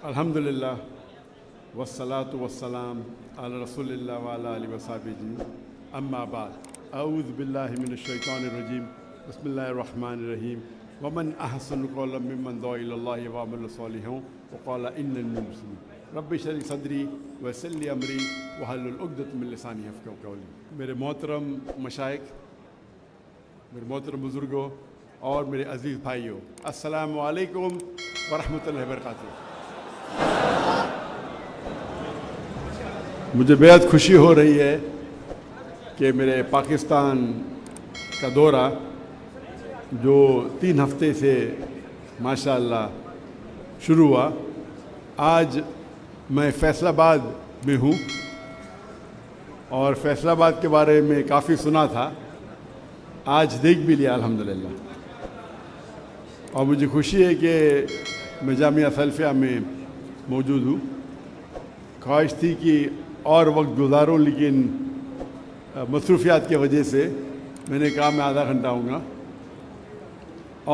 الحمدللہ والصلاة والسلام علی رسول اللہ وعلی آلہ وصحبہ اجمعین، اما بعد، اعوذ باللہ من الشیطان الرجیم، بسم اللہ الرحمن الرحیم، ومن احسن قولا ممن دعا الی اللہ وعمل صالحا وقال انی من المسلمین، رب اشرح لی صدری ویسر لی امری واحلل عقدۃ من لسانی یفقہوا قولی۔ میرے محترم مشائخ، میرے محترم بزرگوں اور میرے عزیز بھائیوں، السلام علیکم ورحمۃ اللہ وبرکاتہ۔ مجھے بہت خوشی ہو رہی ہے کہ میرے پاکستان کا دورہ جو 3 ہفتے سے ماشاءاللہ شروع ہوا، آج میں فیصل آباد میں ہوں اور فیصل آباد کے بارے میں کافی سنا تھا، آج دیکھ بھی لیا الحمدللہ، اور مجھے خوشی ہے کہ میں جامعہ سلفیہ میں موجود ہوں۔ خواہش تھی کہ اور وقت گزاروں، لیکن مصروفیات کی وجہ سے میں نے کہا میں آدھا گھنٹہ ہوں گا۔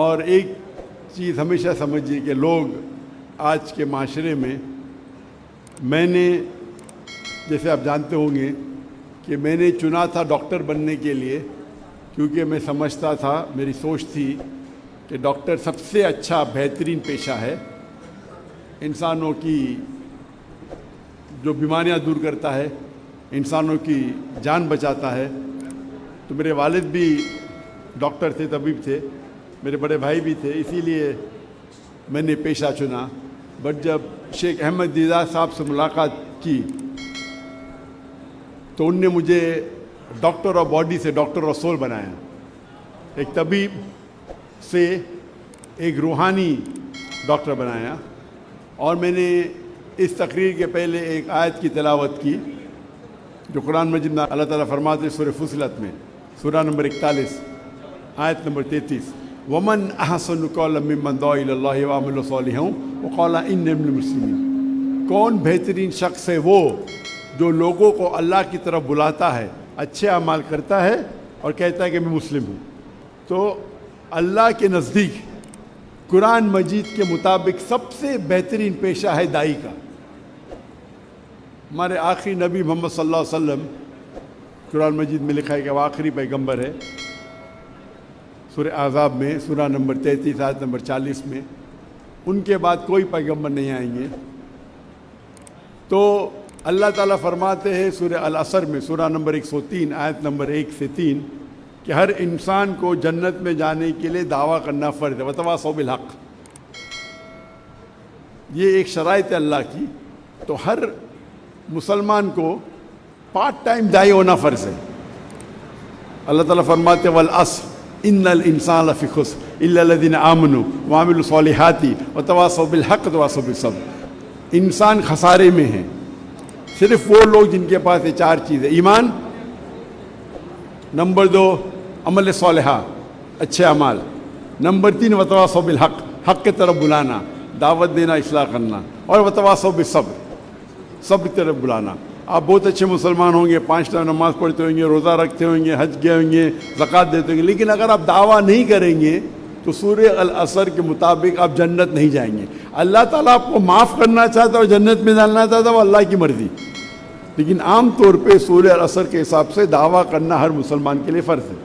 اور ایک چیز ہمیشہ سمجھیے کہ لوگ آج کے معاشرے میں نے جیسے آپ جانتے ہوں گے کہ میں نے چنا تھا ڈاکٹر بننے کے لیے، کیونکہ میں سمجھتا تھا، میری سوچ تھی کہ ڈاکٹر سب سے اچھا بہترین پیشہ ہے، انسانوں کی جو بیماریاں دور کرتا ہے، انسانوں کی جان بچاتا ہے۔ تو میرے والد بھی ڈاکٹر تھے، طبیب تھے، میرے بڑے بھائی بھی تھے، اسی لیے میں نے پیشہ چنا۔ بٹ جب شیخ احمد دیدار صاحب سے ملاقات کی تو ان نے مجھے ڈاکٹر آف باڈی سے ڈاکٹر آف سول بنایا، ایک طبیب سے ایک روحانی ڈاکٹر بنایا۔ اور میں نے اس تقریر کے پہلے ایک آیت کی تلاوت کی جو قرآن مجید میں اللہ تعالیٰ فرماتے ہیں سورہ فصلت میں، سورہ نمبر 41 آیت نمبر 33، ومن احسن قولا ممن دعا الی اللہ وعمل صالحا وقال انی من المسلمین، کون بہترین شخص ہے وہ جو لوگوں کو اللہ کی طرف بلاتا ہے، اچھے اعمال کرتا ہے اور کہتا ہے کہ میں مسلم ہوں۔ تو اللہ کے نزدیک قرآن مجید کے مطابق سب سے بہترین پیشہ ہے دائی کا۔ ہمارے آخری نبی محمد صلی اللہ علیہ وسلم، قرآن مجید میں لکھا ہے کہ وہ آخری پیغمبر ہے، سورہ احزاب میں سورہ نمبر 33 آیت نمبر 40 میں، ان کے بعد کوئی پیغمبر نہیں آئیں گے۔ تو اللہ تعالیٰ فرماتے ہیں سورہ العصر میں سورہ نمبر 103 آیت نمبر 1 سے 3 کہ ہر انسان کو جنت میں جانے کے لیے دعویٰ کرنا فرض ہے، وتواصوا بالحق۔ یہ ایک شرائط ہے اللہ کی، تو ہر مسلمان کو پارٹ ٹائم داعی ہونا فرض ہے۔ اللہ تعالیٰ فرماتے والعصر ان الانسان لفی خسر الا الذین آمنوا وعملوا الصالحات وتواصوا بالحق وتواصوا بالصبر، انسان خسارے میں ہیں، صرف وہ لوگ جن کے پاس یہ 4 چیزیں، ایمان، نمبر 2 عمل صالحہ، اچھے اعمال، نمبر 3 وتواصوا بالحق، حق کی طرف بلانا، دعوت دینا، اصلاح کرنا، اور وتواصوا بالصبر، صبر کی طرف بلانا۔ آپ بہت اچھے مسلمان ہوں گے، 5 ٹائم نماز پڑھتے ہوں گے، روزہ رکھتے ہوں گے، حج گئے ہوں گے، زکوٰۃ دیتے ہوں گے، لیکن اگر آپ دعویٰ نہیں کریں گے تو سورہ العصر کے مطابق آپ جنت نہیں جائیں گے۔ اللہ تعالیٰ آپ کو معاف کرنا چاہتا ہے اور جنت میں ڈالنا چاہتا ہے، وہ اللہ کی مرضی، لیکن عام طور پہ سورہ العصر کے حساب سے دعویٰ کرنا ہر مسلمان کے لیے فرض ہے۔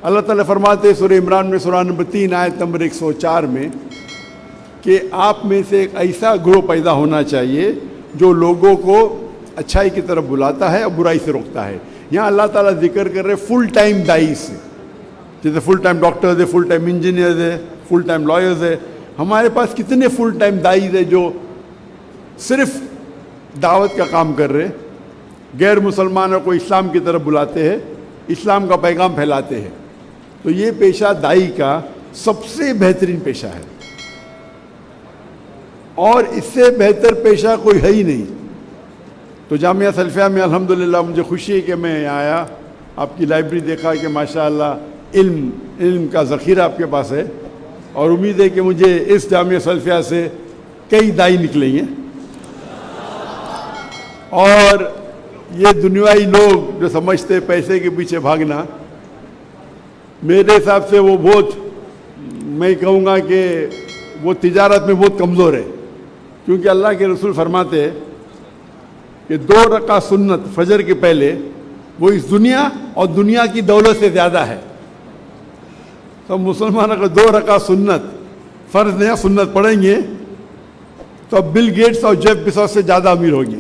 اللہ تعالیٰ فرماتے ہیں سورہ عمران میں سورہ نمبر 3 آیت نمبر 104 میں کہ آپ میں سے ایک ایسا گروہ پیدا ہونا چاہیے جو لوگوں کو اچھائی کی طرف بلاتا ہے اور برائی سے روکتا ہے۔ یہاں اللہ تعالیٰ ذکر کر رہے فل ٹائم دائی سے، جیسے فل ٹائم ڈاکٹرز ہے، فل ٹائم انجینئرز ہے، فل ٹائم لائرز ہے۔ ہمارے پاس کتنے فل ٹائم دائیز ہے جو صرف دعوت کا کام کر رہے، غیر مسلمانوں کو اسلام کی طرف بلاتے ہیں، اسلام کا پیغام پھیلاتے ہیں۔ تو یہ پیشہ دائی کا سب سے بہترین پیشہ ہے، اور اس سے بہتر پیشہ کوئی ہے ہی نہیں۔ تو جامعہ سلفیہ میں الحمدللہ مجھے خوشی ہے کہ میں یہاں آیا، آپ کی لائبریری دیکھا کہ ماشاءاللہ علم کا ذخیرہ آپ کے پاس ہے، اور امید ہے کہ مجھے اس جامعہ سلفیہ سے کئی دائی نکلیں گے۔ اور یہ دنیائی لوگ جو سمجھتے پیسے کے پیچھے بھاگنا، میرے حساب سے وہ بہت، میں کہوں گا کہ وہ تجارت میں بہت کمزور ہے۔ کیونکہ اللہ کے رسول فرماتے ہیں کہ 2 رکعت سنت فجر کے پہلے وہ اس دنیا اور دنیا کی دولت سے زیادہ ہے. تو مسلمان اگر 2 رکعت سنت فرض نہیں سنت پڑھیں گے تو اب بل گیٹس اور جیف بیزوس سے زیادہ امیر ہوگی.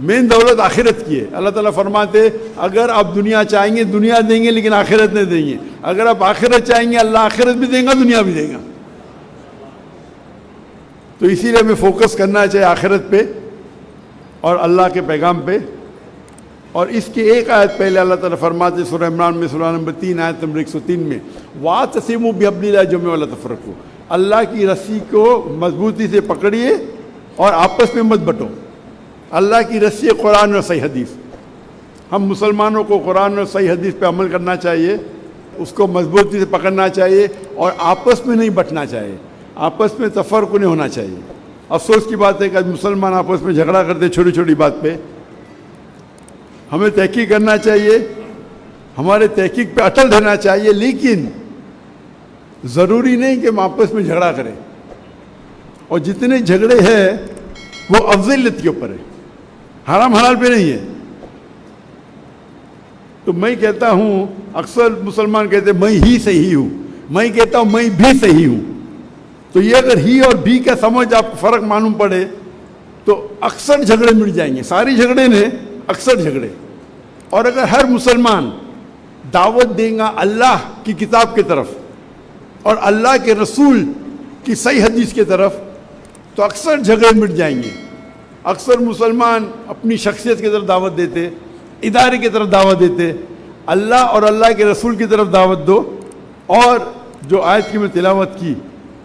مین دولت آخرت کی ہے. اللہ تعالیٰ فرماتے اگر آپ دنیا چاہیں گے دنیا دیں گے لیکن آخرت نہیں دیں گے. اگر آپ آخرت چاہیں گے اللہ آخرت بھی دیں گا دنیا بھی دے گا. تو اسی لیے ہمیں فوکس کرنا چاہیے آخرت پہ اور اللہ کے پیغام پہ. اور اس کے ایک آیت پہلے اللہ تعالیٰ فرماتے سورہ عمران میں سورہ نمبر 3 آیت نمبر 103 میں وَاعْتَصِمُوا بِحَبْلِ اللَّهِ جَمِيعًا وَلَا تَفَرَّقُوا. اللہ کی رسی کو مضبوطی سے پکڑیے اور آپس میں مت بٹو. اللہ کی رسی قرآن اور صحیح حدیث. ہم مسلمانوں کو قرآن اور صحیح حدیث پہ عمل کرنا چاہیے, اس کو مضبوطی سے پکڑنا چاہیے اور آپس میں نہیں بٹنا چاہیے, آپس میں تفرق نہیں ہونا چاہیے. افسوس کی بات ہے کہ مسلمان آپس میں جھگڑا کرتے چھوٹی چھوٹی بات پہ. ہمیں تحقیق کرنا چاہیے, ہمارے تحقیق پہ اٹل رہنا چاہیے, لیکن ضروری نہیں کہ ہم آپس میں جھگڑا کریں. اور جتنے جھگڑے ہیں وہ افضلیت کے اوپر ہے, حرام حلال پہ نہیں ہے. تو میں کہتا ہوں, اکثر مسلمان کہتے ہیں میں ہی صحیح ہوں, میں کہتا ہوں میں بھی صحیح ہوں. تو یہ اگر ہی اور بھی کا سمجھ آپ کو فرق معلوم پڑے تو اکثر جھگڑے مٹ جائیں گے. ساری جھگڑے نے اکثر جھگڑے. اور اگر ہر مسلمان دعوت دیں گا اللہ کی کتاب کی طرف اور اللہ کے رسول کی صحیح حدیث کی طرف تو اکثر جھگڑے مٹ جائیں گے. اکثر مسلمان اپنی شخصیت کی طرف دعوت دیتے, ادارے کی طرف دعوت دیتے. اللہ اور اللہ کے رسول کی طرف دعوت دو. اور جو آیت کی میں تلاوت کی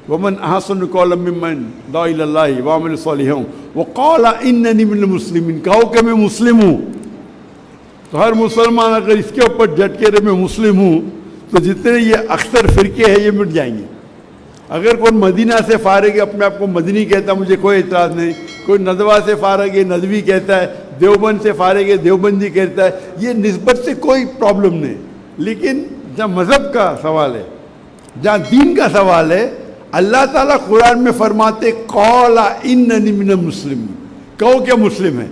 وَمَنْ أَحْسَنُ قَوْلًا مِّمَّنْ دَعَا إِلَى اللَّهِ وَعَمِلَ صَالِحًا وَقَالَ إِنَّنِي مِنَ الْمُسْلِمِينَ, کہو کہ میں مسلم ہوں. تو ہر مسلمان اگر اس کے اوپر جھٹ کے رہے میں مسلم ہوں تو جتنے یہ اکثر فرقے ہیں یہ مٹ جائیں گے. اگر کوئی مدینہ سے فارغ ہے اپنے آپ کو مدنی کہتا ہے مجھے کوئی اعتراض نہیں, کوئی ندوہ سے فارغ ہے ندوی کہتا ہے, دیوبند سے فارغ ہے دیوبندی کہتا ہے, یہ نسبت سے کوئی پرابلم نہیں. لیکن جہاں مذہب کا سوال ہے, جہاں دین کا سوال ہے, اللہ تعالیٰ قرآن میں فرماتے قَالَ إِنَّنِي مِنَ الْمُسْلِمِينَ, کہو کیا مسلم ہے.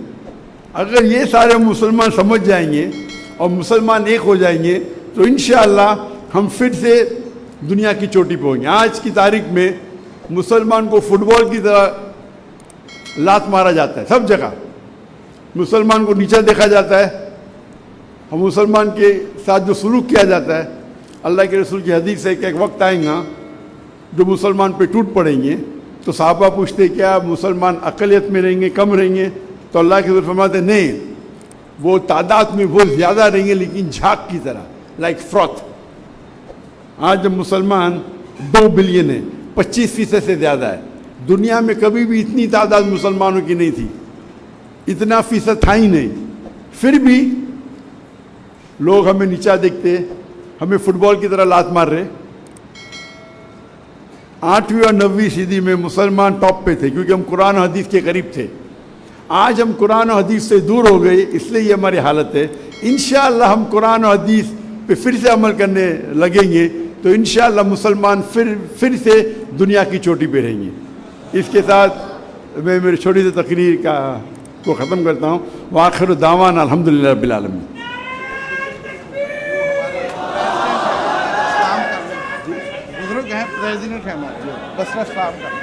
اگر یہ سارے مسلمان سمجھ جائیں گے اور مسلمان ایک ہو جائیں گے تو انشاءاللہ ہم پھر سے دنیا کی چوٹی پہ ہوں گے. آج کی تاریخ میں مسلمان کو فٹ بال کی طرح لات مارا جاتا ہے سب جگہ. مسلمان کو نیچا دیکھا جاتا ہے, اور مسلمان کے ساتھ جو سلوک کیا جاتا ہے, اللہ کے رسول کی حدیث ہے کہ ایک وقت آئیں گا جو مسلمان پہ ٹوٹ پڑیں گے. تو صحابہ پوچھتے کیا مسلمان اقلیت میں رہیں گے کم رہیں گے؟ تو اللہ کے رسول فرماتے نہیں, وہ تعداد میں بہت زیادہ رہیں گے لیکن جھاگ کی طرح, لائک فروتھ. آج جب مسلمان 2 بلین ہے, 25% سے زیادہ ہے. دنیا میں کبھی بھی اتنی تعداد مسلمانوں کی نہیں تھی, اتنا فیصد تھا ہی نہیں. پھر بھی لوگ ہمیں نیچا دیکھتے, ہمیں فٹ بال کی طرح لات مار رہے. 8ویں اور 9ویں صدی میں مسلمان ٹاپ پہ تھے کیونکہ ہم قرآن و حدیث کے قریب تھے. آج ہم قرآن و حدیث سے دور ہو گئے, اس لیے یہ ہماری حالت ہے. انشاءاللہ ہم قرآن و حدیث پہ پھر سے عمل کرنے لگیں گے تو انشاءاللہ مسلمان پھر سے دنیا کی چوٹی پہ رہیں گے. اس کے ساتھ میں میری چھوٹی سی تقریر کو ختم کرتا ہوں. وآخر دعوانا الحمدللہ رب العالمین. بزرگ ہیں, پریزیڈنٹ ہیں ہمارے, بس اسلام کا